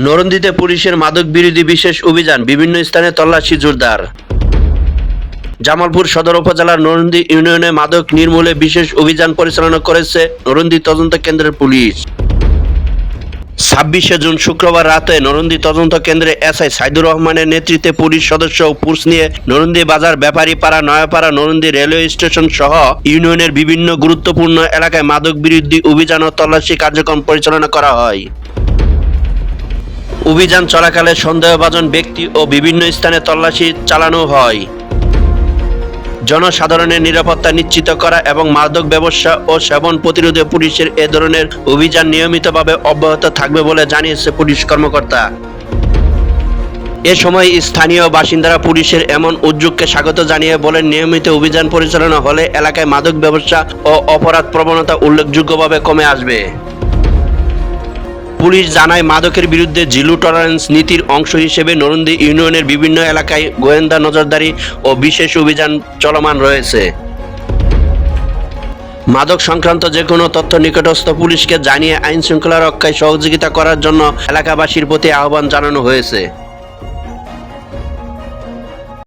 নরন্দিতে পুলিশের মাদক বিরোধী বিশেষ অভিযান, বিভিন্ন স্থানে তল্লাশি জোরদার। জামালপুর সদর উপজেলার নরন্দি ইউনিয়নে মাদক নির্মূলে বিশেষ অভিযান পরিচালনা করেছে নরন্দি তদন্ত কেন্দ্রের পুলিশ। 26শে জুন শুক্রবার রাতে নরন্দি তদন্ত কেন্দ্রে এসআই সাইদুর রহমানের নেতৃত্বে পুলিশ সদস্য ও পুলিশ নিয়ে নরন্দি বাজার, ব্যাপারীপাড়া, নয়াপাড়া, নরন্দি রেলওয়ে স্টেশন সহ ইউনিয়নের বিভিন্ন গুরুত্বপূর্ণ এলাকায় মাদক বিরোধী অভিযান ও তল্লাশি কার্যক্রম পরিচালনা করা হয়। অভিযান চলাকালে সন্দেহভাজন ব্যক্তি ও বিভিন্ন স্থানে তল্লাশি চালানো হয়। জনসাধারণের নিরাপত্তা নিশ্চিত করা এবং মাদক ব্যবসা ও সেবন প্রতিরোধে পুলিশের এ ধরনের অভিযান নিয়মিতভাবে অব্যাহত থাকবে বলে জানিয়েছে পুলিশ কর্মকর্তা। এ সময় স্থানীয় বাসিন্দারা পুলিশের এমন উদ্যোগকে স্বাগত জানিয়ে বলেন, নিয়মিত অভিযান পরিচালনা হলে এলাকায় মাদক ব্যবসা ও অপরাধ প্রবণতা উল্লেখযোগ্যভাবে কমে আসবে। পুলিশ জানায়, মাদকের বিরুদ্ধে জিরো টলারেন্স নীতির অংশ হিসেবে নরন্দি ইউনিয়নের বিভিন্ন এলাকায় গোয়েন্দা নজরদারি ও বিশেষ অভিযান চলমান রয়েছে। মাদক সংক্রান্ত যে কোনো তথ্য নিকটস্থ পুলিশকে জানিয়ে আইন শৃঙ্খলা রক্ষায় সহযোগিতা করার জন্য এলাকাবাসীর প্রতি আহ্বান জানানো হয়েছে।